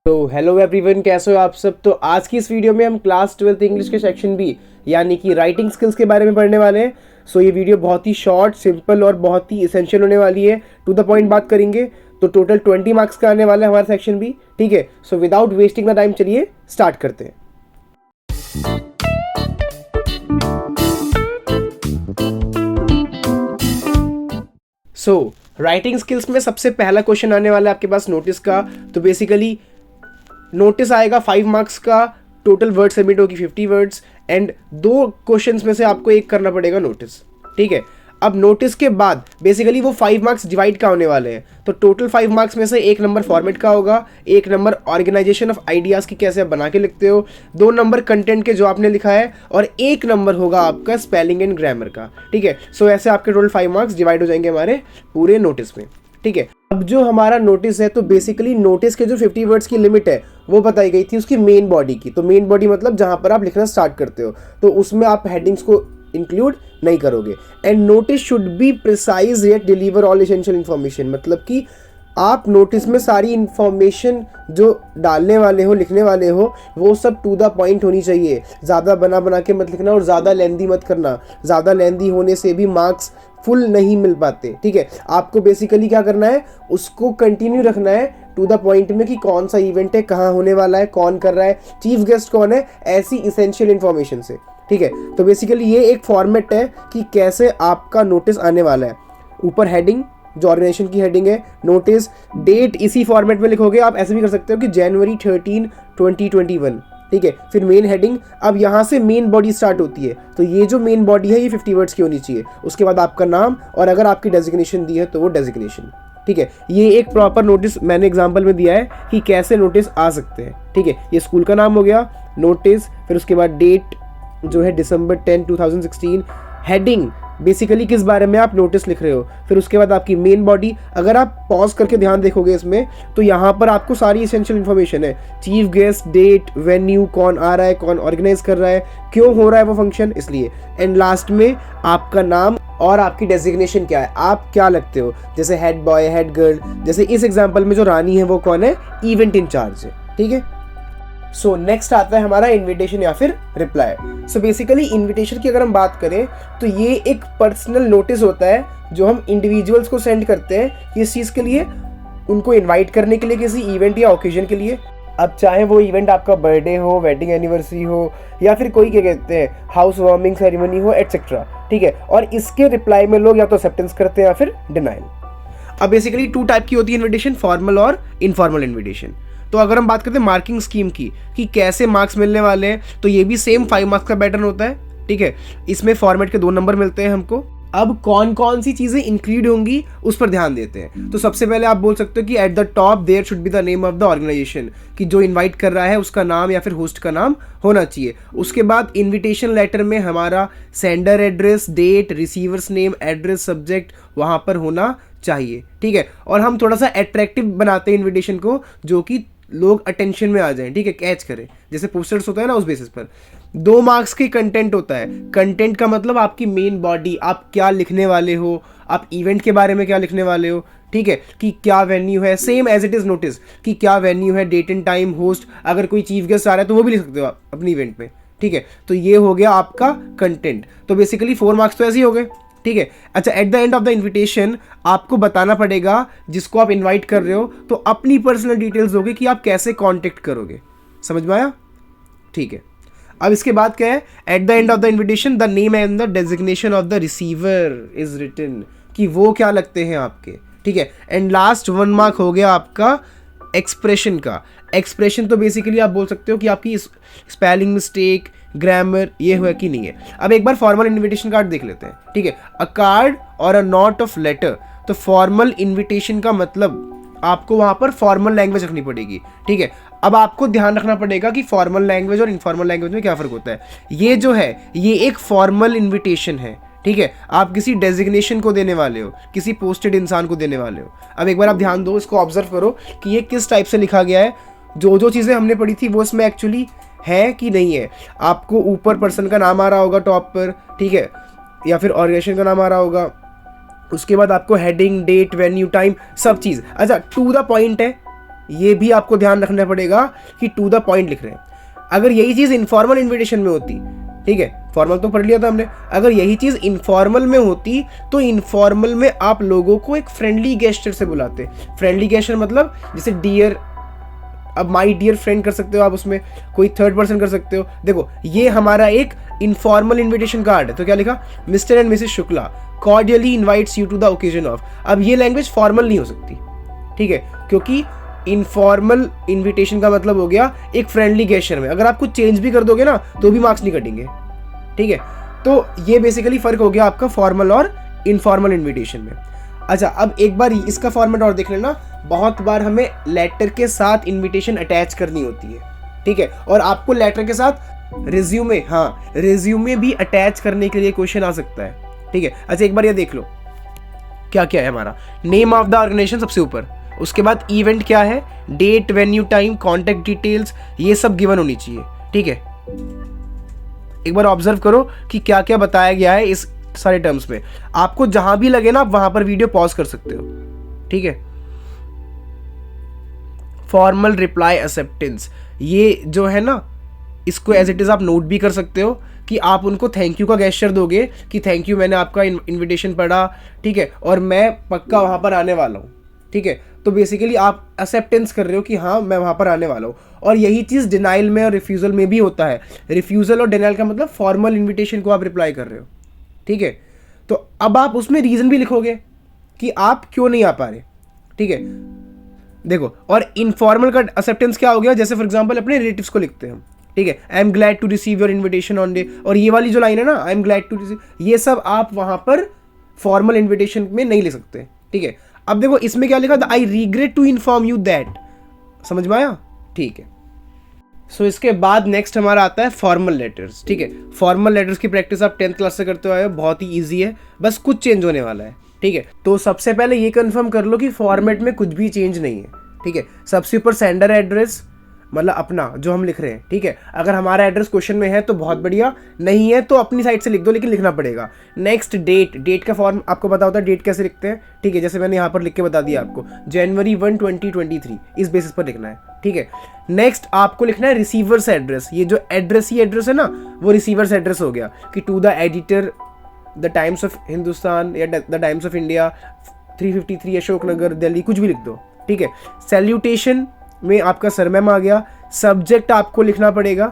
तो hello everyone, कैसे हो आप सब। तो आज की इस वीडियो में हम क्लास 12th इंग्लिश के सेक्शन बी यानी कि राइटिंग स्किल्स के बारे में पढ़ने वाले हैं। सो ये वीडियो बहुत ही शॉर्ट, सिंपल और बहुत ही इसेंशियल होने वाली है। टू द पॉइंट बात करेंगे। तो टोटल 20 मार्क्स का आने वाला है हमारा सेक्शन बी। ठीक है, so without wasting the time चलिए स्टार्ट करते हैं। सो राइटिंग स्किल्स में सबसे पहला क्वेश्चन आने वाला है आपके पास नोटिस का। तो बेसिकली नोटिस आएगा 5 मार्क्स का। टोटल वर्ड सबमिट होगी 50 वर्ड्स एंड 2 क्वेश्चंस में से आपको एक करना पड़ेगा नोटिस। ठीक है, अब नोटिस के बाद बेसिकली वो 5 मार्क्स डिवाइड का होने वाले हैं। तो टोटल 5 मार्क्स में से 1 नंबर फॉर्मेट का होगा, 1 नंबर ऑर्गेनाइजेशन ऑफ आइडियाज़ की कैसे आप बना के लिखते हो, 2 नंबर कंटेंट के जो आपने लिखा है और 1 नंबर होगा आपका स्पेलिंग एंड ग्रामर का। ठीक है, सो ऐसे आपके टोटल 5 मार्क्स डिवाइड हो जाएंगे हमारे पूरे नोटिस में। ठीक है, अब जो हमारा नोटिस है तो बेसिकली नोटिस के जो 50 वर्ड्स की लिमिट है वो बताई गई थी उसकी मेन बॉडी की। तो मेन बॉडी मतलब जहां पर आप लिखना स्टार्ट करते हो, तो उसमें आप हेडिंग्स को इंक्लूड नहीं करोगे। And notice should be precise yet deliver all essential information, मतलब कि आप नोटिस में सारी इन्फॉर्मेशन जो डालने वाले हो, लिखने वाले हो, वो सब टू द पॉइंट होनी चाहिए। ज़्यादा बना के मत लिखना और ज़्यादा लेंदी मत करना। ज़्यादा लेंदी होने से भी मार्क्स फुल नहीं मिल पाते। ठीक है, आपको बेसिकली क्या करना है, उसको कंटिन्यू रखना है टू द पॉइंट में कि कौन सा इवेंट है, कहाँ होने वाला है, कौन कर रहा है, चीफ गेस्ट कौन है, ऐसी इसेंशियल इन्फॉर्मेशन से। ठीक है, तो बेसिकली ये एक फॉर्मेट है कि कैसे आपका नोटिस आने वाला है। ऊपर हेडिंग जो ऑर्गेनाइजेशन की हेडिंग है, नोटिस, डेट इसी फॉर्मेट में लिखोगे। आप ऐसे भी कर सकते हो कि जनवरी 13, 2021। ठीक है, फिर मेन हेडिंग। अब यहाँ से मेन बॉडी स्टार्ट होती है, तो ये जो मेन बॉडी है ये 50 वर्ड्स की होनी चाहिए। उसके बाद आपका नाम और अगर आपकी डेजिग्नेशन दी है तो वो डेजिग्नेशन। ठीक है, ये एक प्रॉपर नोटिस मैंने एग्जांपल में दिया है कि कैसे नोटिस आ सकते हैं। ठीक है, ये स्कूल का नाम हो गया नोटिस, फिर उसके बाद डेट जो है December 10, 2016। हेडिंग बेसिकली किस बारे में आप नोटिस लिख रहे हो, फिर उसके बाद आपकी मेन बॉडी। अगर आप पॉज करके ध्यान देखोगे इसमें तो यहाँ पर आपको सारी एसेंशियल इन्फॉर्मेशन है। चीफ गेस्ट, डेट, वेन्यू, कौन आ रहा है, कौन ऑर्गेनाइज कर रहा है, क्यों हो रहा है वो फंक्शन, इसलिए। एंड लास्ट में आपका नाम और आपकी डेजिग्नेशन क्या है, आप क्या लगते हो, जैसे हेड बॉय, हेड गर्ल। जैसे इस एग्जाम्पल में जो रानी है वो कौन है, इवेंट इंचार्ज है। ठीक है, सो नेक्स्ट आता है हमारा इनविटेशन या फिर रिप्लाई। सो बेसिकली इनविटेशन की अगर हम बात करें तो ये एक पर्सनल नोटिस होता है जो हम इंडिविजुअल्स को सेंड करते हैं किस चीज़ के लिए, उनको इनवाइट करने के लिए किसी इवेंट या ओकेजन के लिए। अब चाहे वो इवेंट आपका बर्थडे हो, वेडिंग एनिवर्सरी हो, या फिर कोई क्या कहते हैं हाउस वार्मिंग सेरेमनी हो, एटसेट्रा। ठीक है, और इसके रिप्लाई में लोग या तो एक्सेप्टेंस करते हैं या फिर डिनाइल। अब बेसिकली 2 टाइप की होती है इन्विटेशन, फॉर्मल और इनफॉर्मल इन्विटेशन। तो अगर हम बात करते हैं मार्किंग स्कीम की कि कैसे मार्क्स मिलने वाले हैं, तो ये भी सेम 5 मार्क्स का पैटर्न होता है। ठीक है, इसमें फॉर्मेट के 2 नंबर मिलते हैं हमको। अब कौन कौन सी चीजें इंक्लूड होंगी उस पर ध्यान देते हैं। तो सबसे पहले आप बोल सकते हो कि at the top there should be the name of the organisation, कि जो इनवाइट कर रहा है उसका नाम या फिर होस्ट का नाम होना चाहिए। उसके बाद इनविटेशन लेटर में हमारा sender address, date, receiver's name, address, subject वहां पर होना चाहिए। ठीक है, और हम थोड़ा सा अट्रैक्टिव बनाते हैं इन्विटेशन को, जो कि लोग अटेंशन में आ जाएं। ठीक है, कैच करें, जैसे पोस्टर्स होता है ना, उस बेसिस पर। 2 मार्क्स की कंटेंट होता है। कंटेंट का मतलब आपकी मेन बॉडी, आप क्या लिखने वाले हो, आप इवेंट के बारे में क्या लिखने वाले हो। ठीक है, कि क्या वेन्यू है, same as it is notice कि क्या वेन्यू है, डेट एंड टाइम, होस्ट, अगर कोई चीफ गेस्ट आ रहा है तो वो भी लिख सकते हो आप अपनी इवेंट में। ठीक है, तो ये हो गया आपका कंटेंट। तो बेसिकली 4 मार्क्स तो ऐसे ही हो गए। ठीक है, अच्छा, eight the end of the invitation आपको बताना पड़ेगा जिसको आप इनवाइट कर रहे हो, तो अपनी पर्सनल डिटेल्स दोगे कि आप कैसे कांटेक्ट करोगे। समझ में आया? ठीक है, अब इसके बाद क्या है, at the end of the invitation the name and the designation of the receiver is written, कि वो क्या लगते हैं आपके। ठीक है, एंड लास्ट 1 मार्क हो गया आपका एक्सप्रेशन का। एक्सप्रेशन तो बेसिकली आप बोल सकते हो कि आपकी स्पेलिंग मिस्टेक, ग्रामर ये हुआ कि नहीं है। अब एक बार फॉर्मल इनविटेशन कार्ड देख लेते हैं। ठीक है, अ कार्ड और अ नोट ऑफ लेटर। तो फॉर्मल इनविटेशन का मतलब आपको वहां पर फॉर्मल लैंग्वेज रखनी पड़ेगी। ठीक है, अब आपको ध्यान रखना पड़ेगा कि फॉर्मल लैंग्वेज और इनफॉर्मल लैंग्वेज में क्या फर्क होता है। ये जो है ये एक फॉर्मल इन्विटेशन है। ठीक है, आप किसी डेजिग्नेशन को देने वाले हो, किसी पोस्टेड इंसान को देने वाले हो। अब एक बार आप ध्यान दो, इसको ऑब्जर्व करो कि ये किस टाइप से लिखा गया है। जो जो चीज़ें हमने पढ़ी थी वो इसमें एक्चुअली है कि नहीं है। आपको ऊपर पर्सन का नाम आ रहा होगा टॉप पर, ठीक है, या फिर ऑर्गेनाइजेशन का नाम आ रहा होगा। उसके बाद आपको हेडिंग, डेट, वेन्यू, टाइम, सब चीज़। अच्छा, टू द पॉइंट है, ये भी आपको ध्यान रखना पड़ेगा कि टू द पॉइंट लिख रहे हैं। अगर यही चीज़ इनफॉर्मल इन्विटेशन में होती, ठीक है, फॉर्मल तो पढ़ लिया था हमने, अगर यही चीज़ इनफॉर्मल में होती तो इनफॉर्मल में आप लोगों को एक फ्रेंडली गेस्चर से बुलाते। फ्रेंडली गेस्चर मतलब जैसे डियर, अब माई डियर फ्रेंड कर सकते हो आप, उसमें कोई थर्ड पर्सन कर सकते हो। देखो ये हमारा एक इनफॉर्मल इन्विटेशन कार्ड है, तो क्या लिखा, Mr and Mrs Shukla cordially invites you to the occasion of. अब ये लैंग्वेज फॉर्मल नहीं हो सकती, ठीक है, क्योंकि इनफॉर्मल इन्विटेशन का मतलब हो गया एक फ्रेंडली गेस्चर में। अगर आप कुछ चेंज भी कर दोगे ना तो भी मार्क्स नहीं कटेंगे, ठीक है। तो ये बेसिकली फर्क हो गया आपका फॉर्मल और इनफॉर्मल इन्विटेशन में। अच्छा, अब एक बार इसका फॉर्मेट और देख लेना। बहुत बार हमें लेटर के साथ इन्विटेशन अटैच करनी होती है, ठीक है, और आपको लेटर के साथ रिज्यूमे, हाँ रिज्यूमे भी अटैच करने के लिए क्वेश्चन आ सकता है, ठीक है। अच्छा एक बार ये देख लो क्या क्या है हमारा। नेम ऑफ द ऑर्गेनाइजेशन सबसे ऊपर, उसके बाद इवेंट क्या है, date, venue, time, contact details, ये सब गिवन होनी चाहिए, ठीक है। एक बार ऑब्जर्व करो कि क्या क्या बताया गया है इस सारे टर्म्स में। आपको जहां भी लगे ना आप वहां पर वीडियो पॉज कर सकते हो, ठीक है। फॉर्मल रिप्लाई एक्सेप्टेंस, ये जो है ना इसको एज इट इज आप नोट भी कर सकते हो कि आप उनको थैंक यू का गेस्चर दोगे कि थैंक यू, मैंने आपका इनविटेशन पढ़ा, ठीक है, और मैं पक्का वहां पर आने वाला हूँ, ठीक है। तो बेसिकली आप एक्सेप्टेंस कर रहे हो कि हाँ मैं वहां पर आने वाला हूँ। और यही चीज़ डिनाइल में और रिफ्यूजल में भी होता है। रिफ्यूजल और डिनाइल का मतलब फॉर्मल इन्विटेशन को आप रिप्लाई कर रहे हो, ठीक है। तो अब आप उसमें रीज़न भी लिखोगे कि आप क्यों नहीं आ पा रहे, ठीक है। देखो, और इनफॉर्मल का एक्सेप्टेंस क्या हो गया, जैसे फॉर एग्जांपल अपने रिलेटिव्स को लिखते हैं हम, ठीक है, I am glad to receive your invitation on day, और ये वाली जो लाइन है ना, I am glad to receive, ये सब आप वहां पर फॉर्मल इन्विटेशन में नहीं लिख सकते, ठीक है। अब देखो इसमें क्या लिखा था, I regret to inform you that, समझ में आया, ठीक है। सो इसके बाद नेक्स्ट हमारा आता है फॉर्मल लेटर्स, ठीक है। फॉर्मल लेटर्स की प्रैक्टिस आप 10th क्लास से करते आए हो, बहुत ही ईजी है, बस कुछ चेंज होने वाला है, ठीक है। तो सबसे पहले ये कंफर्म कर लो कि फॉर्मेट में कुछ भी चेंज नहीं है, ठीक है। सबसे ऊपर सेंडर एड्रेस, मतलब अपना जो हम लिख रहे हैं, ठीक है। अगर हमारा एड्रेस क्वेश्चन में है तो बहुत बढ़िया, नहीं है तो अपनी साइड से लिख दो, लेकिन लिखना पड़ेगा। नेक्स्ट डेट, डेट का फॉर्म आपको पता होता है डेट कैसे लिखते हैं, ठीक है, जैसे मैंने यहाँ पर लिख के बता दिया आपको, जनवरी 1, 2023, इस बेसिस पर लिखना है, ठीक है। नेक्स्ट आपको लिखना है रिसीवर्स एड्रेस। ये जो एड्रेस ही एड्रेस है ना, वो रिसीवर्स एड्रेस हो गया कि to the editor, the Times of Hindustan या the Times of India, 353 Ashok Nagar, Delhi, कुछ भी लिख दो, ठीक है। सैल्यूटेशन में आपका सरनेम आ गया। सब्जेक्ट आपको लिखना पड़ेगा,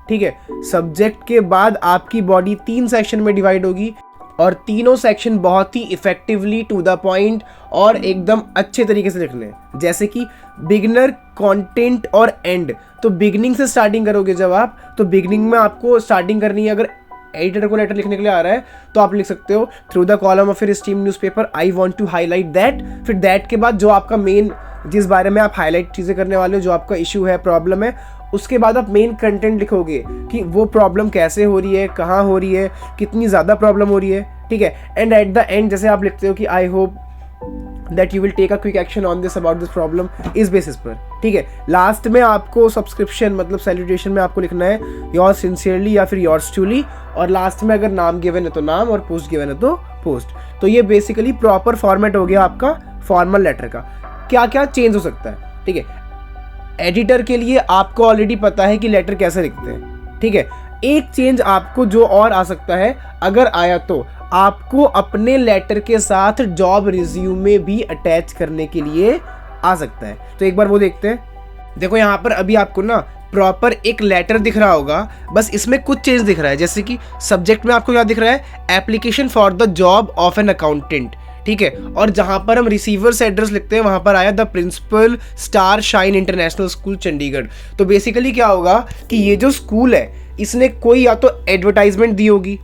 ठीक है। सब्जेक्ट के बाद आपकी बॉडी 3 सेक्शन में डिवाइड होगी और तीनों सेक्शन बहुत ही इफेक्टिवली टू द पॉइंट और एकदम अच्छे तरीके से लिखने हैं, जैसे कि बिगिनर, कंटेंट और एंड। तो बिगिनिंग से स्टार्टिंग करोगे जब आप, तो बिगिनिंग में आपको स्टार्टिंग करनी है। अगर एडिटर को लेटर लिखने के लिए आ रहा है तो आप लिख सकते हो through the column of your esteemed newspaper I want to highlight that. फिर दैट के बाद जो आपका मेन, जिस बारे में आप हाईलाइट चीज़ें करने वाले हो, जो आपका इशू है, प्रॉब्लम है, उसके बाद आप मेन कंटेंट लिखोगे कि वो प्रॉब्लम कैसे हो रही है, कहाँ हो रही है, कितनी ज़्यादा प्रॉब्लम हो रही है, ठीक है। एंड एट द एंड जैसे आप लिखते हो कि I hope that you will take a quick action on this about this problem, इस बेसिस पर, ठीक है। लास्ट में आपको सब्सक्रिप्शन मतलब सैल्यूटेशन में आपको लिखना है योर्स सिंसियरली या फिर योर्स ट्रूली, और लास्ट में अगर नाम गिवन है तो नाम और पोस्ट गिवन है तो पोस्ट। तो ये बेसिकली प्रॉपर फॉर्मेट हो गया आपका फॉर्मल लेटर का। क्या क्या चेंज हो सकता है, ठीक है। एडिटर के लिए आपको ऑलरेडी पता है कि लेटर कैसे लिखते हैं, ठीक है। एक चेंज आपको जो और आ सकता है, अगर आया तो आपको अपने लेटर के साथ जॉब रिज्यूमे भी अटैच करने के लिए आ सकता है। तो एक बार वो देखते हैं। देखो यहाँ पर अभी आपको ना प्रॉपर एक लेटर दिख रहा होगा, बस इसमें कुछ चेंज दिख रहा है। जैसे कि सब्जेक्ट में आपको क्या दिख रहा है, application for the job of an accountant, ठीक है। और जहां पर हम रिसीवर्स एड्रेस लिखते हैं वहां पर आया the principal Star Shine International School Chandigarh. तो बेसिकली क्या होगा कि ये जो स्कूल है इसने कोई या तो एडवर्टाइजमेंट दी होगी,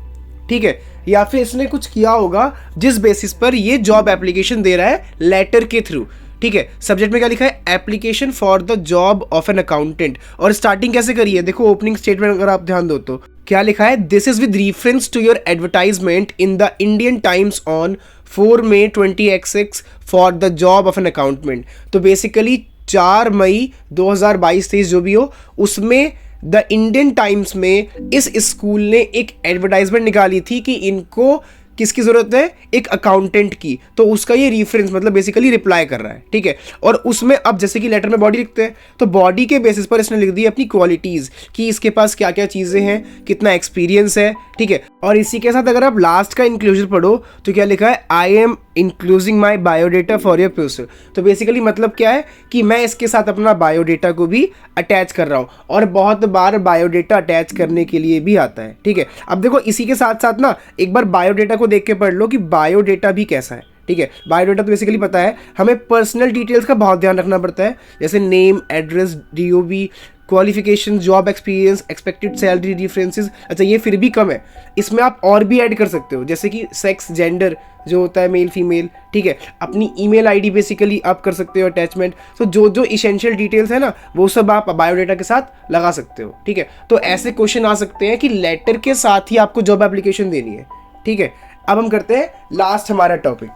ठीक है, या फिर इसने कुछ किया होगा जिस बेसिस पर ये जॉब एप्लीकेशन दे रहा है लेटर के थ्रू, ठीक है। सब्जेक्ट में क्या लिखा है, application for the job of an accountant. और स्टार्टिंग कैसे करी है, देखो ओपनिंग स्टेटमेंट अगर आप ध्यान दो तो क्या लिखा है, this is with reference to your advertisement in the Indian Times on 4 May 2026 for the job of an accountant. तो बेसिकली 4 मई 2022-23 जो भी हो, उसमें द इंडियन टाइम्स में इस स्कूल ने एक एडवर्टाइजमेंट निकाली थी कि इनको किसकी ज़रूरत है, एक अकाउंटेंट की, तो उसका ये रेफरेंस मतलब बेसिकली रिप्लाई कर रहा है, ठीक है। और उसमें अब जैसे कि लेटर में बॉडी लिखते हैं, तो बॉडी के बेसिस पर इसने लिख दी अपनी क्वालिटीज़ कि इसके पास क्या क्या चीज़ें हैं, कितना एक्सपीरियंस है, ठीक है। और इसी के साथ अगर आप लास्ट का इंक्लूजन पढ़ो तो क्या लिखा है, I M including my biodata for your process. तो बेसिकली मतलब क्या है कि मैं इसके साथ अपना बायोडेटा को भी अटैच कर रहा हूँ, और बहुत बार बायोडेटा अटैच करने के लिए भी आता है, ठीक है। अब देखो इसी के साथ साथ ना एक बार बायोडेटा को देख के पढ़ लो कि बायोडेटा भी कैसा है, ठीक है। बायोडेटा तो बेसिकली पता है हमें पर्सनल डिटेल्स का बहुत ध्यान रखना पड़ता है, जैसे name, address, DOB, qualification, job experience, expected salary, references. अच्छा ये फिर भी कम है, इसमें आप और भी ऐड कर सकते हो, जैसे कि सेक्स, जेंडर जो होता है, मेल फीमेल, ठीक है। अपनी ईमेल आईडी बेसिकली आप कर सकते हो अटैचमेंट। तो जो जो इसेंशियल डिटेल्स है ना वो सब आप बायोडेटा के साथ लगा सकते हो, ठीक है। तो ऐसे क्वेश्चन आ सकते हैं कि लेटर के साथ ही आपको जॉब एप्लीकेशन देनी है, ठीक है। अब हम करते हैं लास्ट हमारा टॉपिक।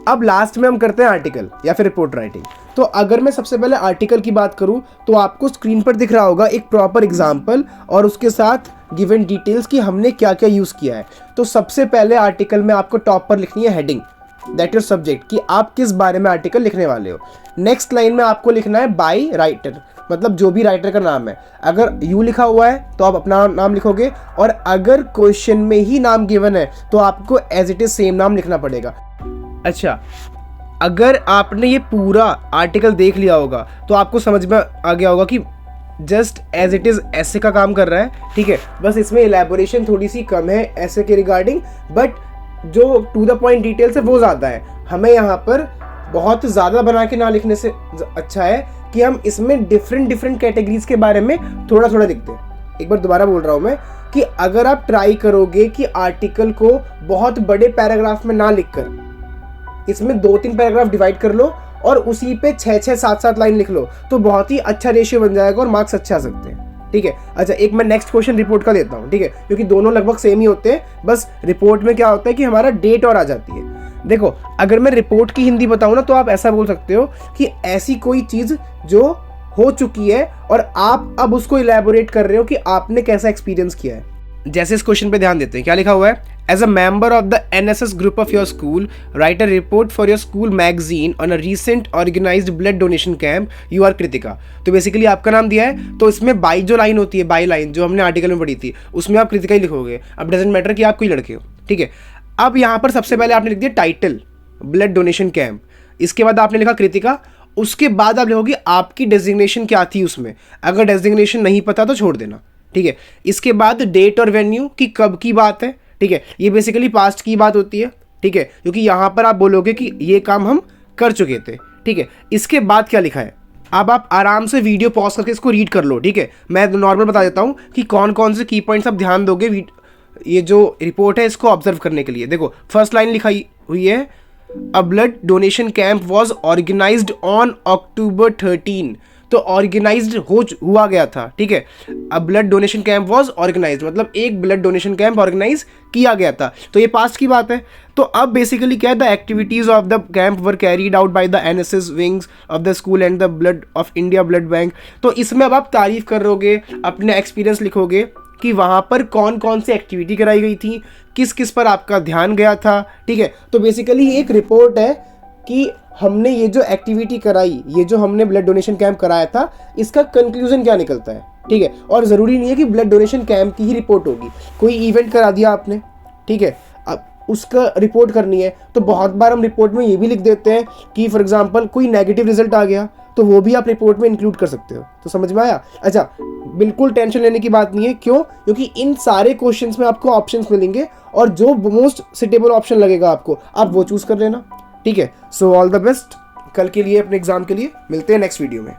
अब लास्ट में हम करते हैं आर्टिकल या फिर रिपोर्ट राइटिंग। तो अगर मैं सबसे पहले आर्टिकल की बात करूं तो आपको स्क्रीन पर दिख रहा होगा एक प्रॉपर एग्जाम्पल और उसके साथ गिवन डिटेल्स कि हमने क्या क्या यूज़ किया है। तो सबसे पहले आर्टिकल में आपको टॉप पर लिखनी है हेडिंग, दैट इज सब्जेक्ट, कि आप किस बारे में आर्टिकल लिखने वाले हो। नेक्स्ट लाइन में आपको लिखना है बाय राइटर, मतलब जो भी राइटर का नाम है। अगर यू लिखा हुआ है तो आप अपना नाम लिखोगे, और अगर क्वेश्चन में ही नाम गिवन है तो आपको एज इट इज सेम नाम लिखना पड़ेगा। अच्छा, अगर आपने ये पूरा आर्टिकल देख लिया होगा तो आपको समझ में आ गया होगा कि जस्ट एज इट इज़ ऐसे का काम कर रहा है, ठीक है। बस इसमें इलेबोरेशन थोड़ी सी कम है ऐसे के रिगार्डिंग, बट जो टू द पॉइंट डिटेल्स है वो ज़्यादा है। हमें यहाँ पर बहुत ज़्यादा बना के ना लिखने से अच्छा है कि हम इसमें डिफरेंट कैटेगरीज के बारे में थोड़ा थोड़ा लिखते हैं। एक बार दोबारा बोल रहा हूँ मैं कि अगर आप ट्राई करोगे कि आर्टिकल को बहुत बड़े पैराग्राफ में ना लिखकर इसमें 2-3 पैराग्राफ डिवाइड कर लो और उसी पे 6-6, 7-7 लाइन लिख लो तो बहुत ही अच्छा रेशियो बन जाएगा और मार्क्स अच्छे आ सकते हैं, ठीक है। अच्छा, एक मैं नेक्स्ट क्वेश्चन रिपोर्ट का लेता हूँ, ठीक है, क्योंकि दोनों लगभग सेम ही होते हैं, बस रिपोर्ट में क्या होता है कि हमारा डेट और आ जाती है। देखो अगर मैं रिपोर्ट की हिंदी बताऊँ ना तो आप ऐसा बोल सकते हो कि ऐसी कोई चीज़ जो हो चुकी है और आप अब उसको इलेबोरेट कर रहे हो कि आपने कैसा एक्सपीरियंस किया है। जैसे इस क्वेश्चन पे ध्यान देते हैं, क्या लिखा हुआ है, as a member of the NSS group of your school write a report for your school magazine on a recent organized blood donation camp, you are Kritika. तो बेसिकली आपका नाम दिया है, तो इसमें बाई जो लाइन होती है, बाई लाइन जो हमने आर्टिकल में पढ़ी थी उसमें आप कृतिका ही लिखोगे। अब डजेंट मैटर कि आप कोई लड़के हो, ठीक है। अब यहाँ पर सबसे पहले आपने लिख दिया टाइटल ब्लड डोनेशन कैंप, इसके बाद आपने लिखा कृतिका, उसके बाद आप लिखोगे आपकी डेजिग्नेशन क्या थी उसमें। अगर डेजिग्नेशन नहीं पता तो छोड़ देना, ठीक है। इसके बाद डेट और वेन्यू कि कब की बात है, ठीक है, ये बेसिकली पास्ट की बात होती है, ठीक है, क्योंकि यहाँ पर आप बोलोगे कि ये काम हम कर चुके थे, ठीक है। इसके बाद क्या लिखा है, अब आप आराम से वीडियो पॉज करके इसको रीड कर लो, ठीक है। मैं नॉर्मल बता देता हूँ कि कौन कौन से की पॉइंट्स आप ध्यान दोगे ये जो रिपोर्ट है इसको ऑब्जर्व करने के लिए। देखो फर्स्ट लाइन लिखाई हुई है, a blood donation camp was organized on October 13। तो ऑर्गेनाइज्ड हुआ गया था, ठीक है। अब blood donation camp was organized मतलब एक ब्लड डोनेशन कैंप ऑर्गेनाइज किया गया था, तो ये पास्ट की बात है। तो अब बेसिकली क्या है, the activities of the camp were carried out by the NSS wings of the school and the blood of India blood bank. तो इसमें अब आप तारीफ करोगे, अपने एक्सपीरियंस लिखोगे कि वहाँ पर कौन कौन सी एक्टिविटी कराई गई थी, किस किस पर आपका ध्यान गया था, ठीक है। तो बेसिकली एक रिपोर्ट है कि हमने ये जो एक्टिविटी कराई, ये जो हमने ब्लड डोनेशन कैंप कराया था, इसका कंक्लूजन क्या निकलता है, ठीक है। और ज़रूरी नहीं है कि ब्लड डोनेशन कैंप की ही रिपोर्ट होगी, कोई इवेंट करा दिया आपने, ठीक है, अब उसका रिपोर्ट करनी है। तो बहुत बार हम रिपोर्ट में ये भी लिख देते हैं कि फॉर एग्जांपल कोई नेगेटिव रिजल्ट आ गया तो वो भी आप रिपोर्ट में इंक्लूड कर सकते हो। तो समझ में आया। अच्छा, बिल्कुल टेंशन लेने की बात नहीं है, क्यों, क्योंकि इन सारे क्वेश्चंस में आपको ऑप्शंस मिलेंगे और जो मोस्ट सुटेबल ऑप्शन लगेगा आपको आप वो चूज कर लेना, ठीक है। सो ऑल द बेस्ट कल के लिए, अपने एग्जाम के लिए। मिलते हैं नेक्स्ट वीडियो में।